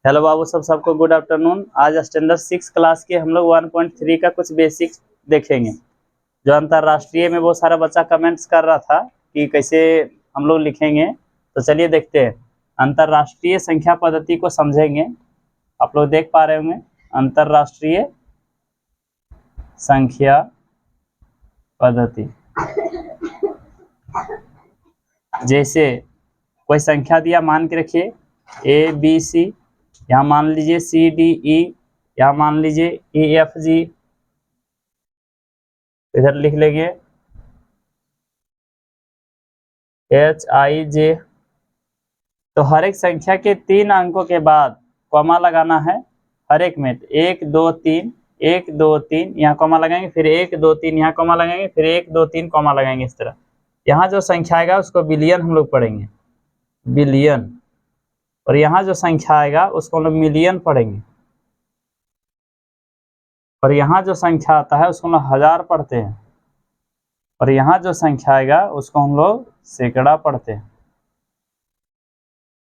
Hello बाबू सबको good afternoon. आज standard 6 class के हम लोग 1.3 का कुछ बेसिक्स देखेंगे। जो अंतर्राष्ट्रीय में बहुत सारा बच्चा कमेंट्स कर रहा था कि कैसे हम लोग लिखेंगे, तो चलिए देखते हैं। अंतर्राष्ट्रीय संख्या पद्धति को समझेंगे। आप लोग देख पा रहे होंगे अंतर्राष्ट्रीय संख्या पद्धति। जैसे कोई संख्या दिया, मान के रखिए ABC, यहाँ मान लीजिए CDE, यहाँ मान लीजिए EFG, इधर लिख लेंगे HIJ। तो हर एक संख्या के 3 अंकों के बाद कॉमा लगाना है हर एक में। 1 2 3 1 2 3 यहाँ कॉमा लगाएंगे, फिर 1 2 3 यहाँ कॉमा लगाएंगे, फिर 1 2 3 कॉमा लगाएंगे। इस तरह यहाँ जो संख्या आएगा उसको बिलियन हम लोग पढ़ेंगे, बिलियन। और यहाँ जो संख्या आएगा उसको हम लोग मिलियन पढ़ेंगे। और यहाँ जो संख्या आता है उसको हम लोग हजार पढ़ते हैं। और यहाँ जो संख्या आएगा उसको हम लोग सैकड़ा पढ़ते हैं।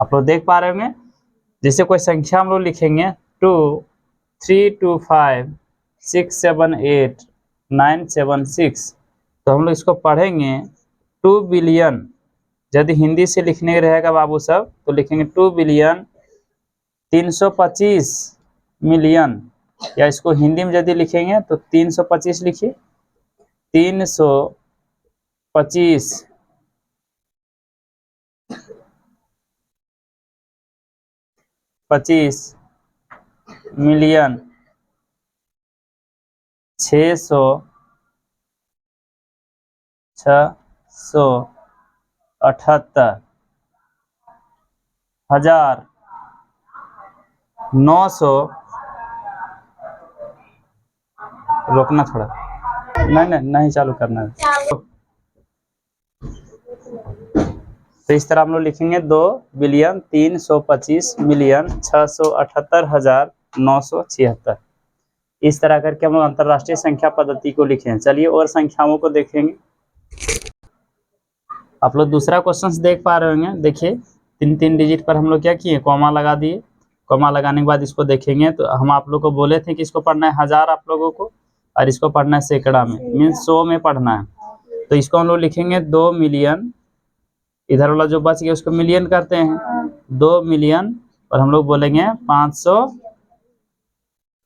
आप लोग देख पा रहे होंगे। जैसे कोई संख्या हम लोग लिखेंगे 2 3 2 5 6 7 8 9 7 6, तो हम लोग इसको पढ़ेंगे 2 बिलियन। यदि हिंदी से लिखने रहेगा बाबू सब तो लिखेंगे 2 बिलियन 325 मिलियन। या इसको हिंदी में यदि लिखेंगे तो 325 लिखिए, 325 मिलियन 678 हजार 900। रोकना थोड़ा, नहीं चालू करना है। तो इस तरह हम लोग लिखेंगे 2 बिलियन 325 मिलियन 678,976। इस तरह करके हम लोग अंतर्राष्ट्रीय संख्या पद्धति को लिखे। चलिए और संख्याओं को देखेंगे। आप लोग दूसरा क्वेश्चन देख पा रहे होंगे। देखिए 3 डिजिट पर हम लोग क्या किए, कॉमा लगा दिए। कॉमा लगाने के बाद इसको देखेंगे तो हम आप लोग को बोले थे कि इसको पढ़ना है हजार आप लोगों को, और इसको पढ़ना है सैकड़ा में, मीन्स 100 में पढ़ना है। तो इसको हम लोग लिखेंगे 2 मिलियन, इधर वाला जो बच गया उसको मिलियन करते हैं, 2 मिलियन। और हम लोग बोलेंगे 500,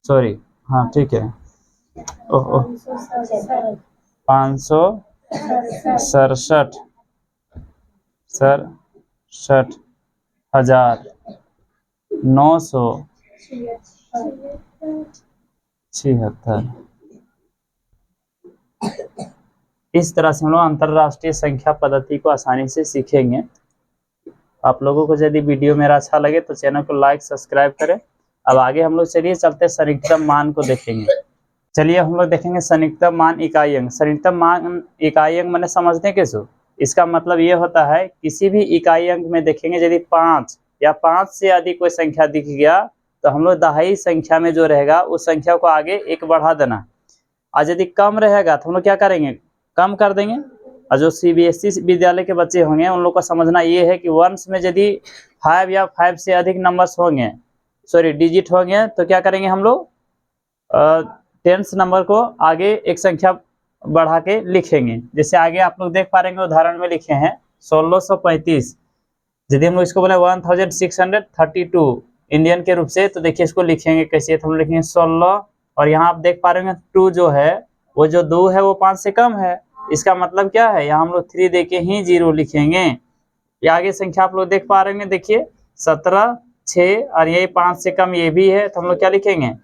सॉरी हाँ ठीक है, 567,976। इस तरह से हम लोग अंतर्राष्ट्रीय संख्या पद्धति को आसानी से सीखेंगे। आप लोगों को यदि वीडियो मेरा अच्छा लगे तो चैनल को लाइक सब्सक्राइब करें। अब आगे हम लोग चलिए चलते संयुक्तम मान को देखेंगे। चलिए हम लोग देखेंगे संयुक्तम मान इकाई अंक। संयुक्तम मान इकाई अंक मैंने समझते हैं कैसे। इसका मतलब ये होता है किसी भी इकाई अंक में देखेंगे यदि 5 या 5 से अधिक कोई संख्या दिख गया तो हम लोग दहाई संख्या में जो रहेगा उस संख्या को आगे 1 बढ़ा देना। और यदि कम रहेगा तो हम लोग क्या करेंगे, कम कर देंगे। और जो CBSE विद्यालय के बच्चे होंगे उन लोग को समझना ये है कि वंश में यदि 5 या 5 से अधिक नंबर्स होंगे, सॉरी डिजिट होंगे, तो क्या करेंगे हम लोग 10th नंबर को आगे एक संख्या बढ़ा के लिखेंगे। जैसे आगे आप लोग देख पा रहे हैं उदाहरण में लिखे हैं 1635। यदि हम लोग इसको बोले 1632 इंडियन के रूप से, तो देखिए इसको लिखेंगे कैसे। तो हम लिखेंगे 16, और यहाँ आप देख पा रहे हैं 2 जो है वो जो 2 है वो 5 से कम है। इसका मतलब क्या है, यहाँ हम लोग 3 दे के ही 0 लिखेंगे। ये आगे संख्या आप लोग देख पा रहे हैं, देखिए 17 6, और ये 5 से कम ये भी है, तो हम लोग क्या लिखेंगे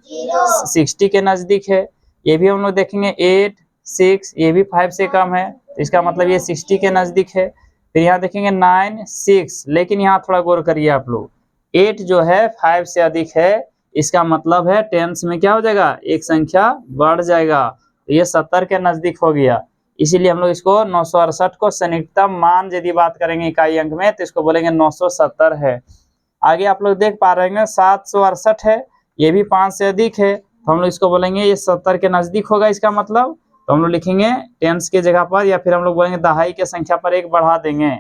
60 के नजदीक है। ये भी हम लोग देखेंगे 8 6, ये भी 5 से कम है, तो इसका मतलब ये 60 के नजदीक है। फिर यहाँ देखेंगे 9 6, लेकिन यहाँ थोड़ा गौर करिए आप लोग, 8 जो है 5 से अधिक है, इसका मतलब है 10s में क्या हो जाएगा, एक संख्या बढ़ जाएगा, तो ये 70 के नजदीक हो गया। इसीलिए हम लोग इसको 968 को संयुक्तम मान यदि बात करेंगे इकाई अंक में तो इसको बोलेंगे 970 है। आगे आप लोग देख पा रहे हैं 768 है, ये भी 5 से अधिक है, तो हम लोग इसको बोलेंगे ये 70 के नजदीक होगा। इसका मतलब तो हम लोग लिखेंगे 10s के जगह पर, या फिर हम लोग बोलेंगे दहाई के संख्या पर 1 बढ़ा देंगे,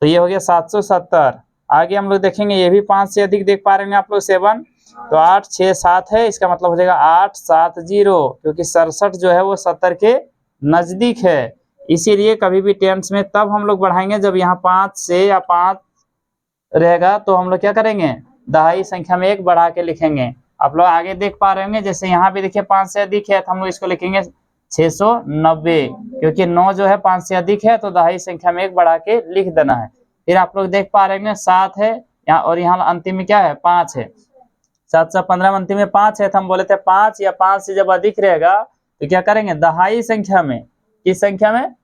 तो ये हो गया 770। आगे हम लोग देखेंगे ये भी 5 से अधिक देख पा रहे हैं आप लोग 7, तो 8 6 7 है, इसका मतलब हो जाएगा 8 7 0, क्योंकि 67 जो है वो 70 के नजदीक है। इसीलिए कभी भी टेंस में तब हम लोग बढ़ाएंगे जब यहाँ 5 से या 5 रहेगा, तो हम लोग क्या करेंगे, दहाई संख्या में 1 बढ़ा के लिखेंगे। आप लोग आगे देख पा रहे होंगे, जैसे यहाँ पे देखिए 5 से अधिक है तो हम लोग इसको लिखेंगे 690, क्योंकि 9 जो है 5 से अधिक है तो दहाई संख्या में 1 बढ़ा के लिख देना है। फिर आप लोग देख पा रहे हैं 7 है यहाँ, और यहाँ अंतिम में क्या है 5 है, 7 से 15 में अंतिम में 5 है, तो हम बोले थे 5 या 5 से जब अधिक रहेगा तो क्या करेंगे, दहाई संख्या में, किस संख्या में,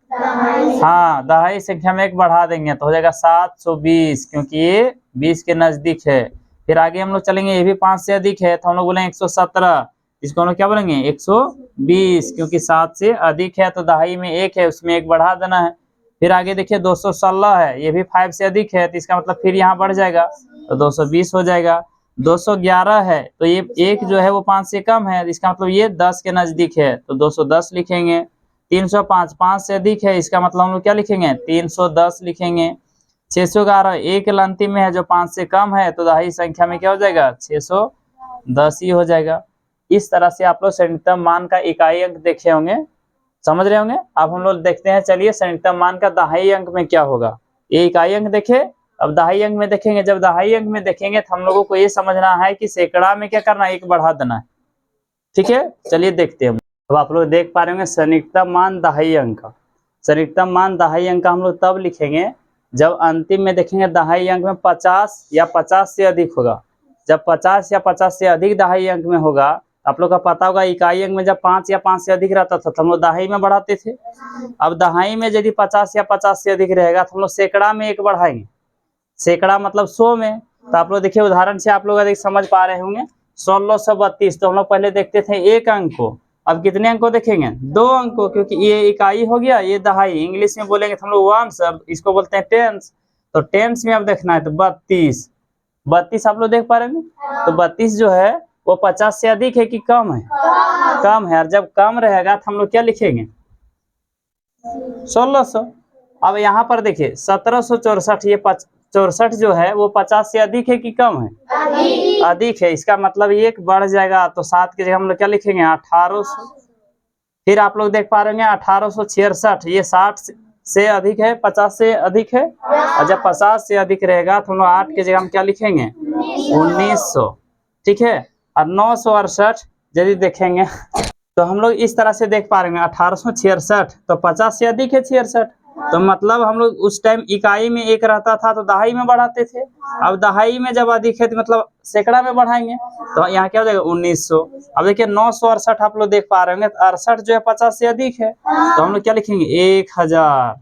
हाँ दहाई संख्या में 1 बढ़ा देंगे तो हो जाएगा 720, क्योंकि ये 20 के नजदीक है। फिर आगे हम लोग चलेंगे, ये भी 5 से अधिक है तो हम लोग बोलेंगे 117, इसको हम लोग क्या बोलेंगे 120, क्योंकि 7 से अधिक है तो दहाई में 1 है, उसमें 1 बढ़ा देना है। फिर आगे देखिए 216 है, ये भी 5 से अधिक है तो इसका मतलब फिर यहाँ बढ़ जाएगा तो 220 हो जाएगा। 211 है तो ये 1 जो है वो 5 से कम है, इसका मतलब ये 10 के नजदीक है तो 210 लिखेंगे। 305 5 से अधिक है, इसका मतलब हम लोग क्या लिखेंगे 310 लिखेंगे। 611 1 अंतिम में है जो 5 से कम है तो दहाई संख्या में क्या हो जाएगा 610 ही हो जाएगा। इस तरह से आप लोग संयुक्तम मान का इकाई अंक देखे होंगे, समझ रहे होंगे। अब हम लोग देखते हैं, चलिए संयुक्तम मान का दहाई अंक में क्या होगा। ये इकाई अंक देखे, अब दहाई अंक में देखेंगे। जब दहाई अंक में देखेंगे तो हम लोगों को ये समझना है कि सैकड़ा में क्या करना है, 1 बढ़ा देना है, ठीक है। चलिए देखते हैं। अब आप लोग देख पा रहे होंगे संयुक्तम मान दहाई अंक का, संयुक्तम मान दहाई अंक का हम लोग तब लिखेंगे जब अंतिम में देखेंगे दहाई अंक में 50 या 50 से अधिक होगा। जब 50 या 50 से अधिक दहाई अंक में होगा, आप लोग का पता होगा इकाई अंक में जब 5 या 5 से अधिक रहता था तो हम लोग दहाई में बढ़ाते थे। अब दहाई में यदि 50 या 50 से अधिक रहेगा तो हम लोग सैकड़ा में 1 बढ़ाएंगे, सैकड़ा मतलब 100 में। तो आप लोग देखिए उदाहरण से आप लोग अधिक समझ पा रहे होंगे 1632, तो हम लोग पहले देखते थे 1 अंक को, अब कितने अंक को देखेंगे 2 अंक को, क्योंकि ये इकाई हो गया, ये दहाई। इंग्लिश में बोलेंगे तो हम लोग वंस, इसको बोलते हैं टेंस, तो टेंस में अब देखना है तो 32 32 आप लोग देख पा रहे हैं। तो 32 जो है वो 50 से अधिक है कि कम है, कम है, और जब कम रहेगा तो हम लोग क्या लिखेंगे 1600। अब यहाँ पर देखिए 1764, ये 64 जो है वो 50 से अधिक है कि कम है, अधिक है, इसका मतलब 1 बढ़ जाएगा तो 7 की जगह हम लोग क्या लिखेंगे 1800। फिर आप लोग देख पा रहे हैं 1866, ये 60 से अधिक है, 50 से अधिक है, और जब 50 से अधिक रहेगा तो हम लोग 8 की जगह हम क्या लिखेंगे 1900, ठीक है। और 968 यदि देखेंगे तो हम लोग इस तरह से देख पा रहे हैं 1866 तो 50 से अधिक है 66, तो मतलब हम लोग उस टाइम इकाई में 1 रहता था तो दहाई में बढ़ाते थे। अब दहाई में जब अधिक है तो मतलब सैकड़ा में बढ़ाएंगे, तो यहाँ क्या हो जाएगा 1900। अब देखिए 968 आप लोग देख पा रहे होंगे, 68 जो है 50 से अधिक है तो हम लोग क्या लिखेंगे 1000।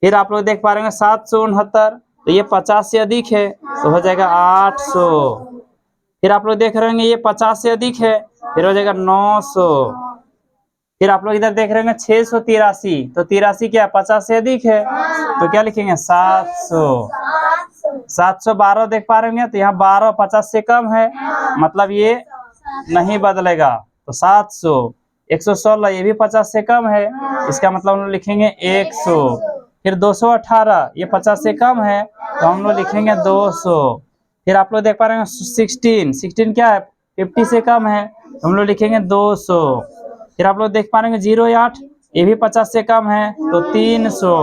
फिर आप लोग देख पा रहे होंगे 769, तो ये 50 से अधिक है तो हो जाएगा 800। फिर आप लोग देख रहे होंगे ये 50 से अधिक है, फिर हो जाएगा 900। फिर आप लोग इधर देख रहे होंगे 683, तो 83 क्या 50 से अधिक है तो क्या लिखेंगे 700। 712 देख पा रहे होंगे, तो यहाँ 12 50 से कम है, मतलब ये नहीं बदलेगा तो 700। 116 ये भी 50 से कम है, इसका मतलब हम लोग लिखेंगे 100। फिर 218 ये 50 से कम है तो हम लोग लिखेंगे 200। फिर आप लोग देख पा रहे हैं 16 क्या है 50 से कम है तो हम लोग लिखेंगे 200। फिर आप लोग देख पा रहे हैं 08 ये भी 50 से कम है तो 300।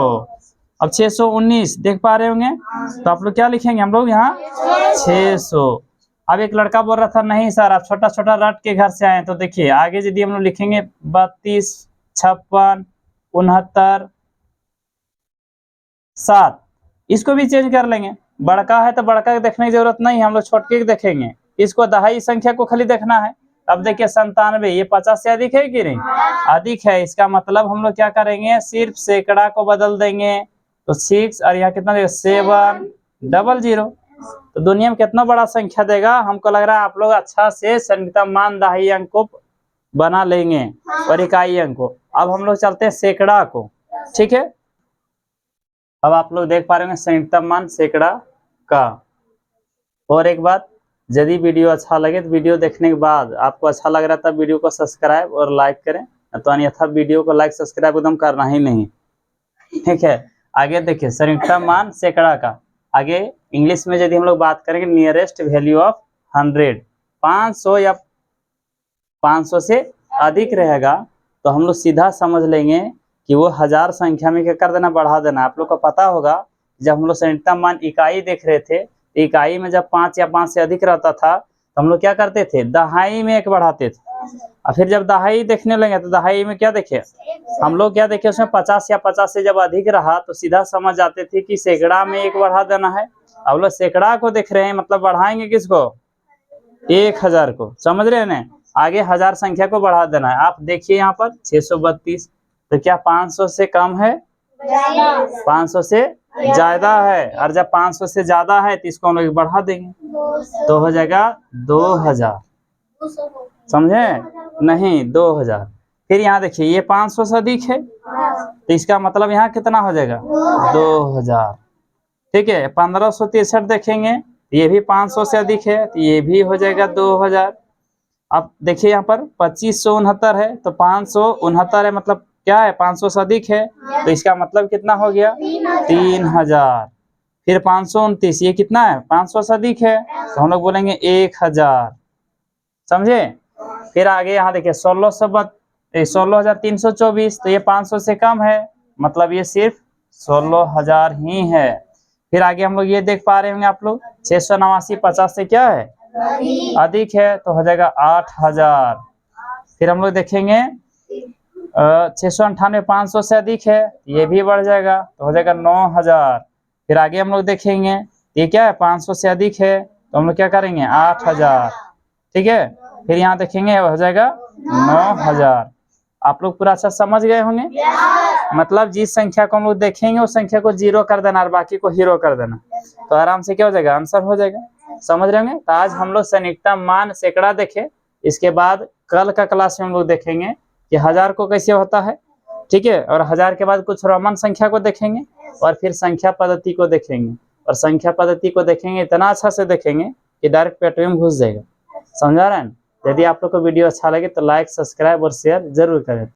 अब 619 देख पा रहे होंगे, तो आप लोग क्या लिखेंगे हम लोग यहाँ 600। अब एक लड़का बोल रहा था नहीं सर आप छोटा छोटा रट के घर से आए, तो देखिए आगे यदि हम लोग लिखेंगे 32 56 69 7, इसको भी चेंज कर लेंगे। बड़का है तो बड़का के देखने की जरूरत नहीं है, हम लोग छोटके के देखेंगे, इसको दहाई संख्या को खाली देखना है। अब देखिए 97 ये 50 से अधिक है कि नहीं, अधिक है, इसका मतलब हम लोग क्या करेंगे सिर्फ सैकड़ा को बदल देंगे, तो 6 और यहाँ कितना देगा 700। तो दुनिया में कितना बड़ा संख्या देगा, हमको लग रहा है आप लोग अच्छा से संयुक्तम मान दहाई अंक को बना लेंगे और इकाई अंक को। अब हम लोग चलते हैं सैकड़ा को, ठीक है। अब आप लोग देख पा रहे हैं संयुक्तम मान सैकड़ा का। और एक बात, यदि वीडियो अच्छा लगे तो वीडियो देखने के बाद आपको अच्छा लग रहा था वीडियो को सब्सक्राइब और लाइक करें, तो अन्यथा वीडियो को लाइक सब्सक्राइब एकदम करना ही नहीं, ठीक है। आगे देखिए संयुक्तम मान सैकड़ा का। आगे इंग्लिश में यदि हम लोग बात करेंगे नियरेस्ट वैल्यू ऑफ 100, 500 या 500 से अधिक रहेगा तो हम लोग सीधा समझ लेंगे कि वो हजार संख्या में क्या कर देना, बढ़ा देना। आप लोग को पता होगा जब हम लोग सन्निकटन मान इकाई देख रहे थे, इकाई में जब 5 या 5 से अधिक रहता था तो हम लोग क्या करते थे, दहाई में 1 बढ़ाते थे। और फिर जब दहाई देखने लगे तो दहाई में क्या देखे हम लोग, क्या देखे उसमें 50 या 50 से जब अधिक रहा तो सीधा समझ जाते थे कि सैकड़ा में 1 बढ़ा देना है। अब लोग सैकड़ा को देख रहे हैं, मतलब बढ़ाएंगे किसको, 1000 को, समझ रहे हैं ना। आगे हजार संख्या को बढ़ा देना है। आप देखिए यहाँ पर 632, तो क्या 500 से कम है, 500 से ज्यादा है, और जब 500 से ज्यादा है तो इसको हम लोग बढ़ा देंगे तो हो जाएगा 2000, समझे नहीं, 2000। फिर यहाँ देखिए ये 500 से अधिक है तो इसका मतलब यहाँ कितना हो जाएगा, 2000। ठीक है, 1563 देखेंगे ये भी 500 से अधिक है तो ये भी हो जाएगा 2000। अब देखिए यहाँ पर 2569 है तो 569 है, मतलब क्या है, 500 से अधिक है तो इसका मतलब कितना हो गया, 3000। फिर 529 ये कितना है, 500 से अधिक है तो हम लोग बोलेंगे 1000, समझे। फिर आगे यहाँ देखिए 16,324 तो ये 500 से कम है, मतलब ये सिर्फ 16,000 ही है। फिर आगे हम लोग ये देख पा रहे होंगे आप लोग 689 50 से क्या है, अधिक है तो हो जाएगा 8000। फिर हम लोग देखेंगे 698 500 से अधिक है, ये भी बढ़ जाएगा तो हो जाएगा 9000। फिर आगे हम लोग देखेंगे ये क्या है, 500 से अधिक है तो हम लोग क्या करेंगे, 8000। ठीक है, फिर यहाँ देखेंगे हो जाएगा 9000। आप लोग पूरा अच्छा समझ गए होंगे। मतलब जिस संख्या को हम लोग देखेंगे उस संख्या को 0 कर देना और बाकी को हीरो कर देना, तो आराम से क्या हो जाएगा, आंसर हो जाएगा। समझ रहे होंगे। तो आज हम लोग सन्निकटन मान सैकड़ा देखे, इसके बाद कल का क्लास में हम लोग देखेंगे कि 1000 को कैसे होता है। ठीक है, और 1000 के बाद कुछ रोमन संख्या को देखेंगे और फिर संख्या पद्धति को देखेंगे। और संख्या पद्धति को देखेंगे इतना अच्छा से देखेंगे कि डायरेक्ट पेट में घुस जाएगा। समझा रहे हैं। यदि आप लोग को वीडियो अच्छा लगे तो लाइक, सब्सक्राइब और शेयर जरूर करें।